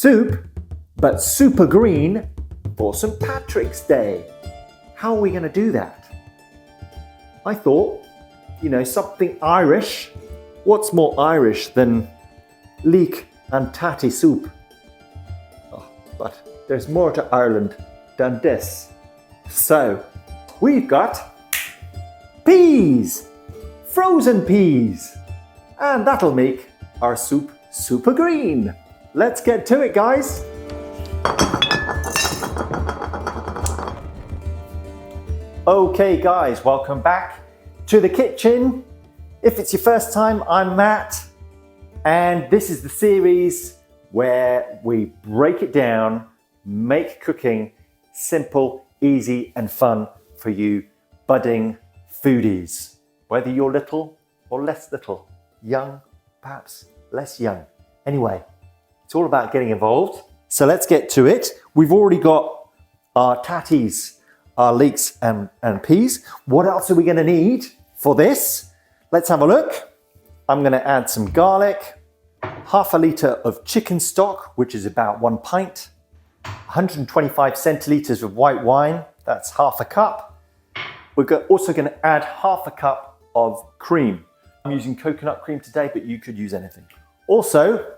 soup, but super green for St. Patrick's Day. How are we going to do that? I thought, something Irish. What's more Irish than leek and tatty soup? Oh, but there's more to Ireland than this. So, we've got peas, frozen peas, and that'll make our soup super green. Let's get to it, guys. Okay guys, welcome back to the kitchen. If it's your first time, I'm Matt, and this is the series where we break it down, make cooking simple, easy and fun for you budding foodies. Whether you're little or less little, young, perhaps less young. Anyway, it's all about getting involved. So let's get to it. We've already got our tatties, our leeks and peas. What else are we going to need for this? Let's have a look. I'm going to add some garlic, half a litre of chicken stock, which is about 1 pint, 125 centilitres of white wine, that's half a cup. We're also going to add half a cup of cream. I'm using coconut cream today, but you could use anything. Also,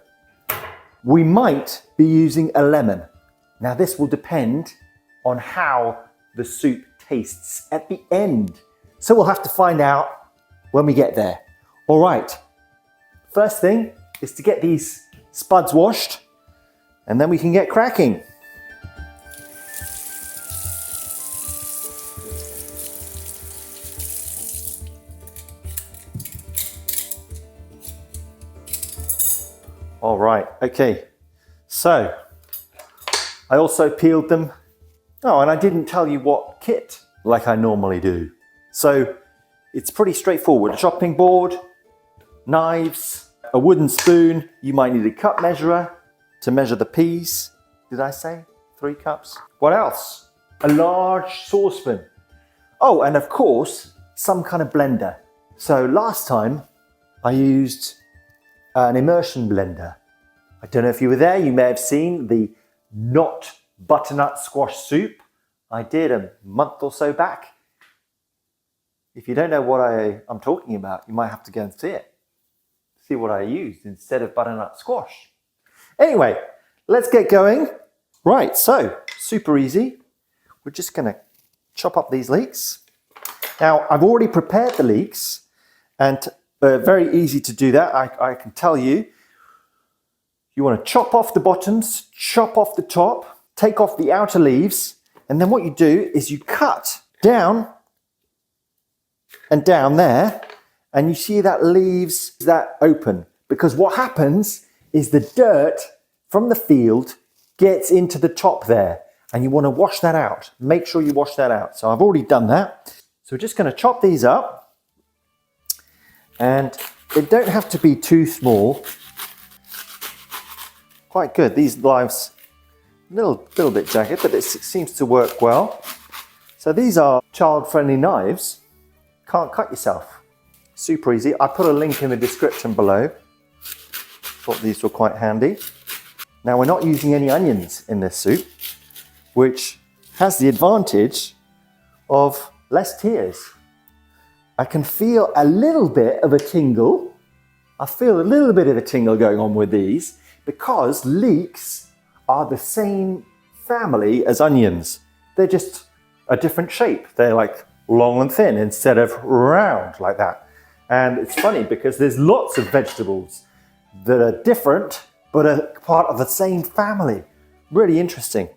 we might be using a lemon. Now this will depend on how the soup tastes at the end. So we'll have to find out when we get there. All right, first thing is to get these spuds washed and then we can get cracking. All right, okay, so I also peeled them. Oh, and I didn't tell you what kit like I normally do. So it's pretty straightforward. A chopping board, knives, a wooden spoon. You might need a cup measurer to measure the peas. Did I say 3 cups? What else? A large saucepan. Oh, and of course, some kind of blender. So last time I used an immersion blender. I don't know if you were there, you may have seen the not butternut squash soup I did a month or so back. If you don't know what I'm talking about, you might have to go and see it. See what I used instead of butternut squash. Anyway, let's get going. Right, so super easy. We're just going to chop up these leeks. Now, I've already prepared the leeks and very easy to do that. I can tell you. You want to chop off the bottoms, chop off the top, take off the outer leaves, and then what you do is you cut down and down there, and you see that leaves that open. Because what happens is the dirt from the field gets into the top there, and you want to wash that out. Make sure you wash that out. So I've already done that. So we're just going to chop these up, and they don't have to be too small. Quite good. These knives, a little bit jagged, but it seems to work well. So these are child-friendly knives. Can't cut yourself. Super easy. I put a link in the description below. Thought these were quite handy. Now we're not using any onions in this soup, which has the advantage of less tears. I can feel a little bit of a tingle. I feel a little bit of a tingle going on with these, because leeks are the same family as onions. They're just a different shape. They're like long and thin instead of round like that. And it's funny because there's lots of vegetables that are different but are part of the same family. Really interesting.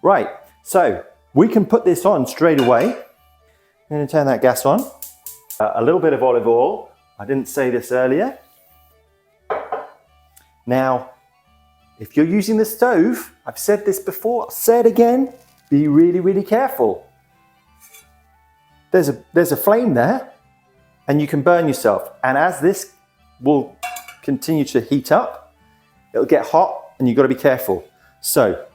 Right, so we can put this on straight away. I'm going to turn that gas on. A little bit of olive oil. I didn't say this earlier. Now, if you're using the stove, I've said this before, I'll say it again, be really, really careful. There's a flame there and you can burn yourself. And as this will continue to heat up, it'll get hot and you've got to be careful. So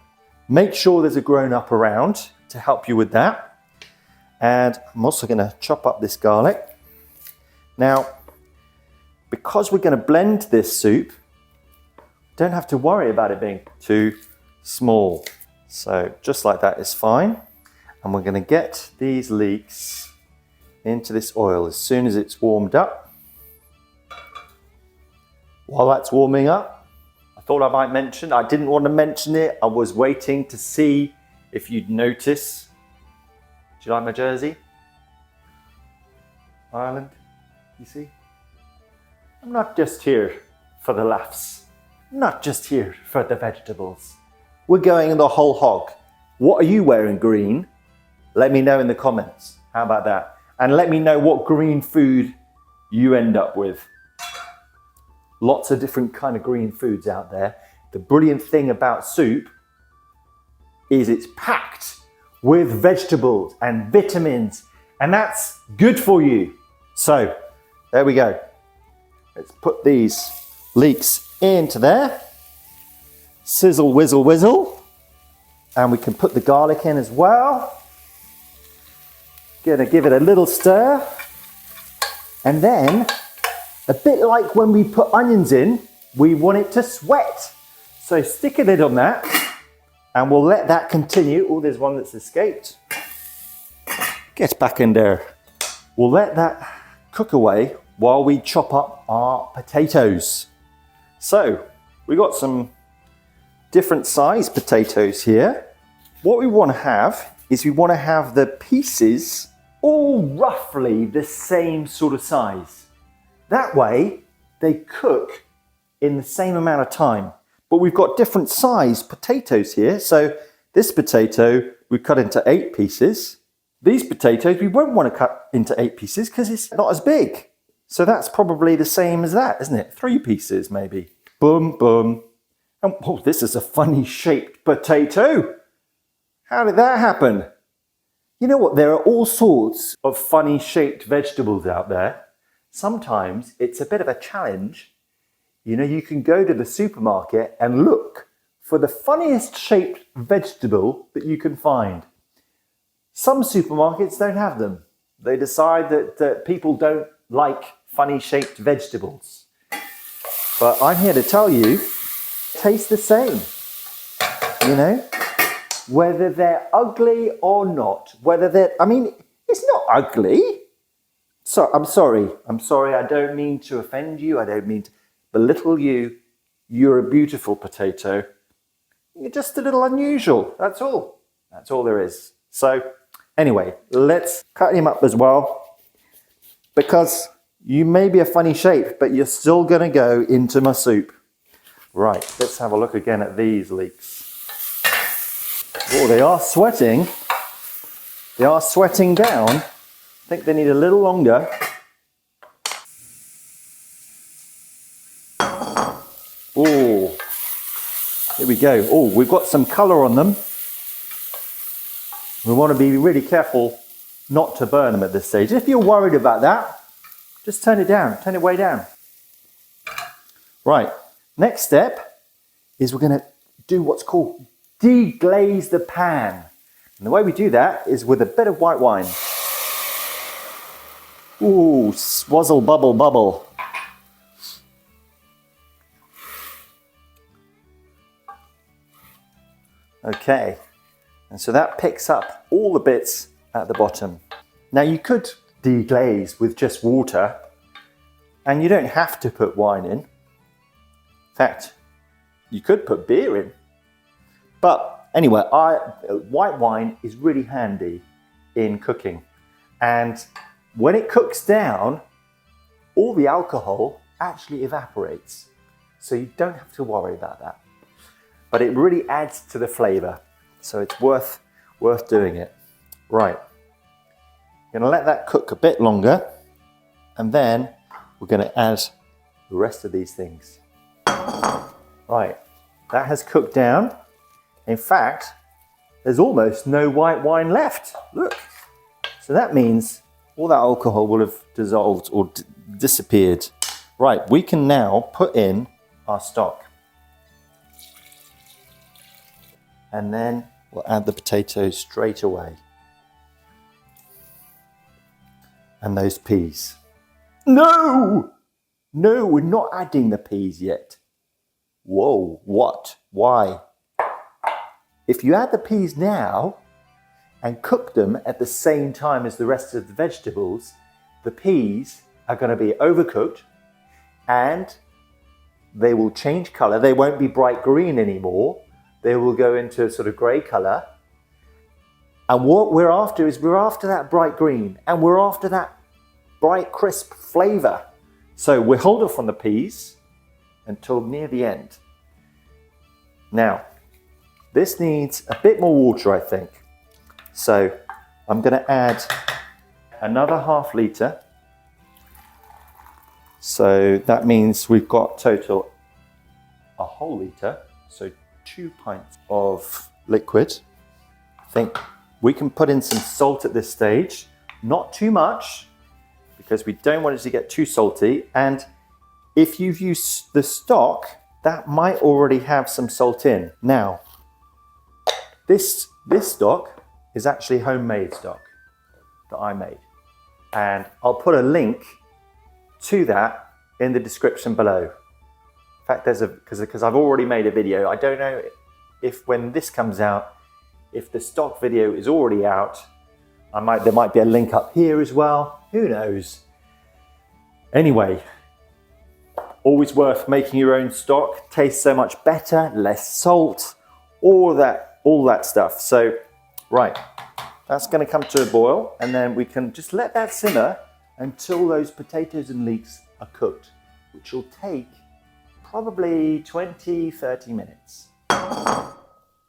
make sure there's a grown-up around to help you with that. And I'm also going to chop up this garlic. Now, because we're going to blend this soup, don't have to worry about it being too small. So just like that is fine. And we're going to get these leeks into this oil as soon as it's warmed up. While that's warming up, I thought I might mention, I didn't want to mention it. I was waiting to see if you'd notice. Do you like my jersey? Ireland, you see? I'm not just here for the laughs. I'm not just here for the vegetables. We're going in the whole hog. What are you wearing green? Let me know in the comments. How about that? And let me know what green food you end up with. Lots of different kind of green foods out there. The brilliant thing about soup is it's packed with vegetables and vitamins, and that's good for you. So there we go. Let's put these leeks into there. Sizzle, whizzle, whizzle. And we can put the garlic in as well. Gonna give it a little stir. And then, a bit like when we put onions in, we want it to sweat. So stick a lid on that and we'll let that continue. Oh, there's one that's escaped. Get back in there. We'll let that cook away while we chop up our potatoes. So we got some different size potatoes here. What we want to have is we want to have the pieces all roughly the same sort of size. That way they cook in the same amount of time. But we've got different size potatoes here. So this potato we cut into 8 pieces. These potatoes we won't want to cut into 8 pieces because it's not as big. So that's probably the same as that, isn't it? 3 pieces maybe. Boom, boom. And oh, this is a funny shaped potato. How did that happen? You know what? There are all sorts of funny shaped vegetables out there. Sometimes it's a bit of a challenge. You know, you can go to the supermarket and look for the funniest shaped vegetable that you can find. Some supermarkets don't have them. They decide that people don't like funny shaped vegetables. But I'm here to tell you, taste the same. You know, whether they're ugly or not, whether they're, I mean, it's not ugly. So I'm sorry, I don't mean to offend you. I don't mean to belittle you. You're a beautiful potato. You're just a little unusual. That's all. That's all there is. So anyway, let's cut him up as well, because you may be a funny shape, but you're still going to go into my soup. Right, let's have a look again at these leeks. Oh, they are sweating. They are sweating down. I think they need a little longer. Oh, here we go. Oh, we've got some colour on them. We want to be really careful not to burn them at this stage. If you're worried about that, just turn it down, turn it way down. Right, next step is we're going to do what's called deglaze the pan. And the way we do that is with a bit of white wine. Ooh, swazzle bubble bubble. Okay, and so that picks up all the bits at the bottom. Now you could deglaze with just water, and you don't have to put wine in. In fact, you could put beer in. But anyway, white wine is really handy in cooking. And when it cooks down, all the alcohol actually evaporates. So you don't have to worry about that. But it really adds to the flavour. So it's worth doing it. Right. Going to let that cook a bit longer. And then we're going to add the rest of these things. Right. That has cooked down. In fact, there's almost no white wine left. Look. So that means all that alcohol will have dissolved or disappeared. Right, we can now put in our stock. And then we'll add the potatoes straight away. And those peas. No! No, we're not adding the peas yet. Whoa, what? Why? If you add the peas now and cook them at the same time as the rest of the vegetables, the peas are going to be overcooked and they will change color. They won't be bright green anymore. They will go into a sort of gray color. And what we're after is we're after that bright green and we're after that bright crisp flavor. So we'll hold off on the peas until near the end. Now, this needs a bit more water, I think. So I'm going to add another ½ liter. So that means we've got total a whole liter, so 2 pints of liquid. I think we can put in some salt at this stage, not too much, because we don't want it to get too salty. And if you've used the stock, that might already have some salt in. Now, this stock is actually homemade stock that I made. And I'll put a link to that in the description below. In fact, because I've already made a video. I don't know if when this comes out, if the stock video is already out, there might be a link up here as well. Who knows? Anyway, always worth making your own stock. Tastes so much better, less salt, all that stuff. So, right, that's going to come to a boil, and then we can just let that simmer until those potatoes and leeks are cooked, which will take probably 20-30 minutes.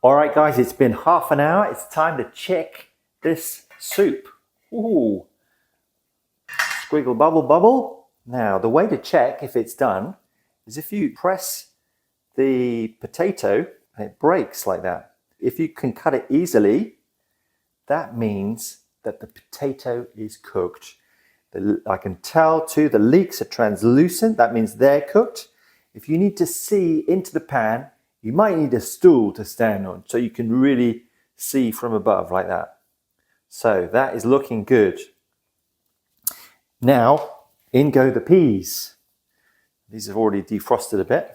All right, guys, it's been half an hour. It's time to check this soup. Ooh, squiggle, bubble, bubble. Now, the way to check if it's done is if you press the potato and it breaks like that. If you can cut it easily, that means that the potato is cooked. I can tell too, the leeks are translucent. That means they're cooked. If you need to see into the pan, you might need a stool to stand on so you can really see from above like that. So that is looking good. Now, in go the peas. These have already defrosted a bit.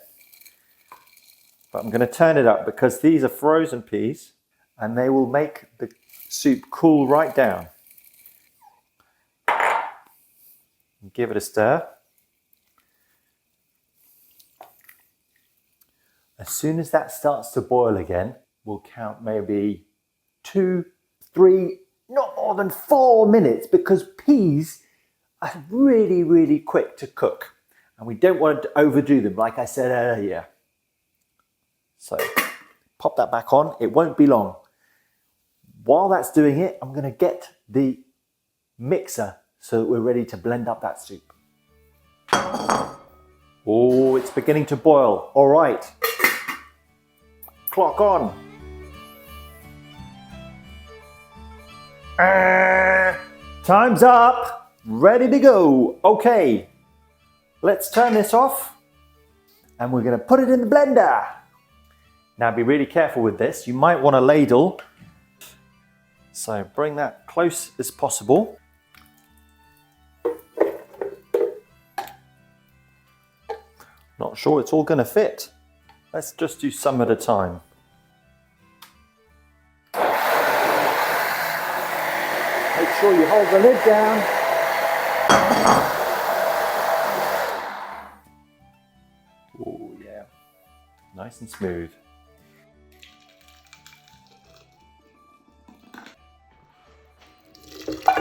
But I'm going to turn it up because these are frozen peas and they will make the soup cool right down. Give it a stir. As soon as that starts to boil again, we'll count maybe 2, 3, not more than 4 minutes, because peas are really, really quick to cook. And we don't want to overdo them, like I said earlier. So pop that back on. It won't be long. While that's doing it, I'm going to get the mixer so that we're ready to blend up that soup. Oh, it's beginning to boil. All right. Clock on. Time's up. Ready to go. Okay. Let's turn this off and we're going to put it in the blender. Now be really careful with this. You might want a ladle. So bring that close as possible. Not sure it's all going to fit. Let's just do some at a time. Make sure you hold the lid down. Oh yeah, nice and smooth.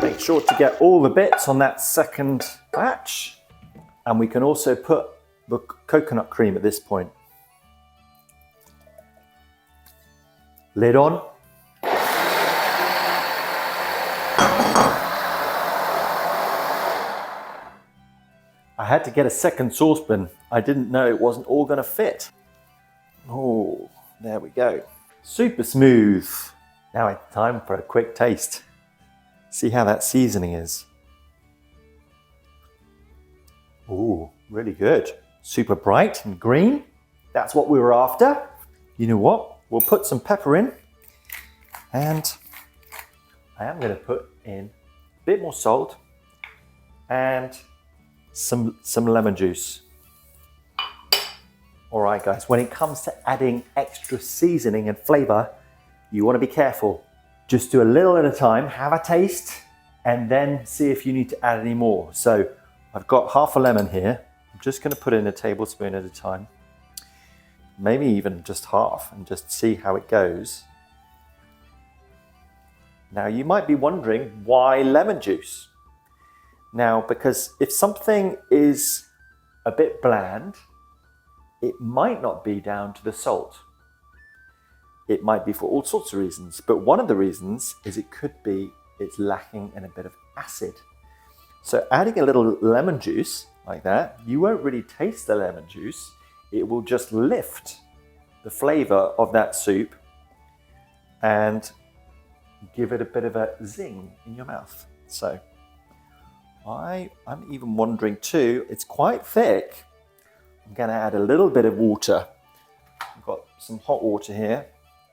Make sure to get all the bits on that second batch. And we can also put the coconut cream at this point. Lid on. I had to get a second saucepan. I didn't know it wasn't all going to fit. Oh, there we go. Super smooth. Now it's time for a quick taste. See how that seasoning is. Oh, really good. Super bright and green. That's what we were after. You know what? We'll put some pepper in, and I am going to put in a bit more salt and some lemon juice. All right, guys, when it comes to adding extra seasoning and flavor, you want to be careful. Just do a little at a time, have a taste, and then see if you need to add any more. So I've got half a lemon here. I'm just going to put in a tablespoon at a time, maybe even just half, and just see how it goes. Now you might be wondering, why lemon juice? Now, because if something is a bit bland, it might not be down to the salt. It might be for all sorts of reasons, but one of the reasons is it could be it's lacking in a bit of acid. So adding a little lemon juice like that, you won't really taste the lemon juice. It will just lift the flavor of that soup and give it a bit of a zing in your mouth. So I'm even wondering too, it's quite thick. I'm going to add a little bit of water. I've got some hot water here,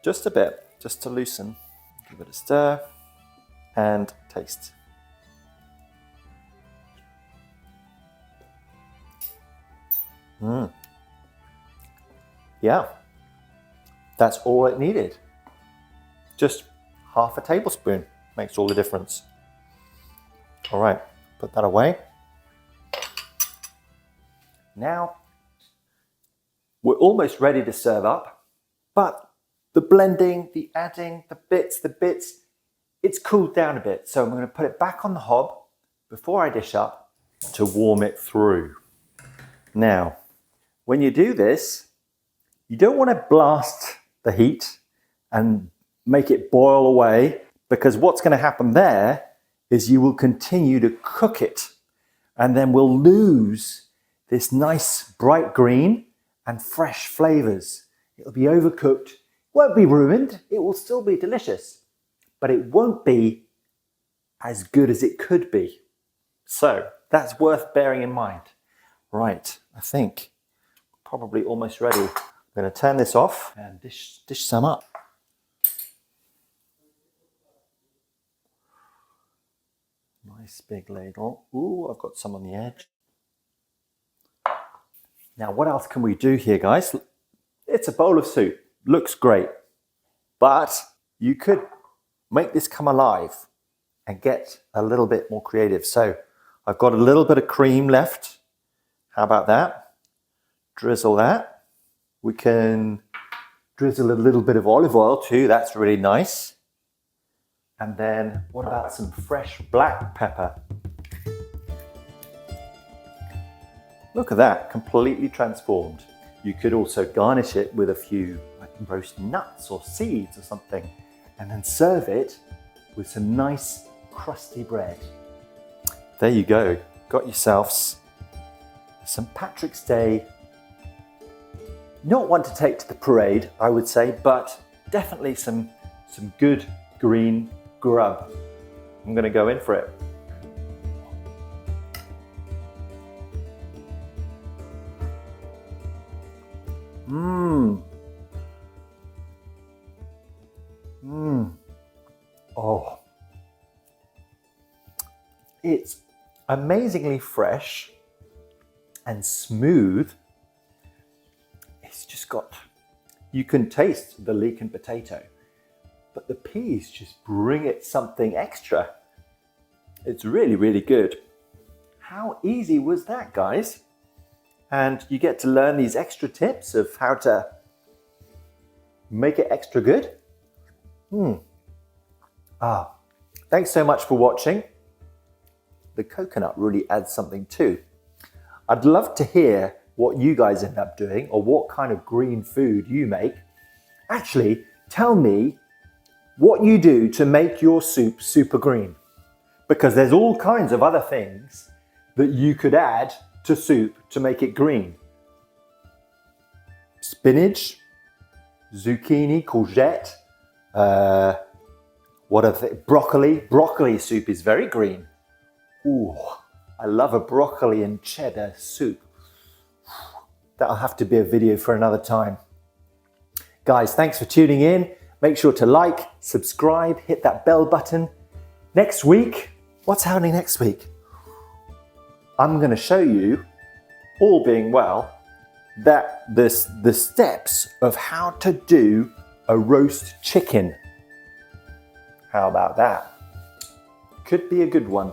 just a bit, just to loosen. Give it a stir and taste. Yeah, that's all it needed. Just half a tablespoon makes all the difference. All right, put that away. Now, we're almost ready to serve up, but the blending, the adding, the bits, it's cooled down a bit. So I'm going to put it back on the hob before I dish up to warm it through. Now, when you do this, you don't want to blast the heat and make it boil away, because what's going to happen there is you will continue to cook it, and then we'll lose this nice bright green and fresh flavors. It'll be overcooked, won't be ruined, it will still be delicious, but it won't be as good as it could be. So that's worth bearing in mind. Right, I think probably almost ready. I'm going to turn this off and dish some up. Nice big ladle. Ooh, I've got some on the edge. Now, what else can we do here, guys? It's a bowl of soup. Looks great. But you could make this come alive and get a little bit more creative. So I've got a little bit of cream left. How about that? Drizzle that. We can drizzle a little bit of olive oil too. That's really nice. And then what about some fresh black pepper? Look at that, completely transformed. You could also garnish it with a few roast nuts or seeds or something, and then serve it with some nice crusty bread. There you go, got yourselves some Patrick's Day. Not one to take to the parade, I would say, but definitely some good green grub. I'm going to go in for it. Oh, it's amazingly fresh and smooth. It's just got, you can taste the leek and potato, but the peas just bring it something extra. It's really, really good. How easy was that, guys? And you get to learn these extra tips of how to make it extra good. Thanks so much for watching. The coconut really adds something too. I'd love to hear what you guys end up doing, or what kind of green food you make. Actually, tell me what you do to make your soup super green, because there's all kinds of other things that you could add to soup to make it green. Spinach, zucchini, courgette, broccoli soup is very green. Ooh, I love a broccoli and cheddar soup. That'll have to be a video for another time. Guys, thanks for tuning in. Make sure to like, subscribe, hit that bell button. Next week, what's happening next week? I'm going to show you, all being well, the steps of how to do a roast chicken. How about that? Could be a good one.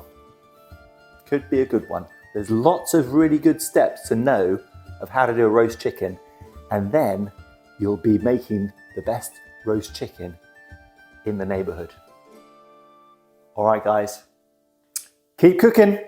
Could be a good one. There's lots of really good steps to know of how to do a roast chicken, and then you'll be making the best roast chicken in the neighborhood. All right, guys, keep cooking.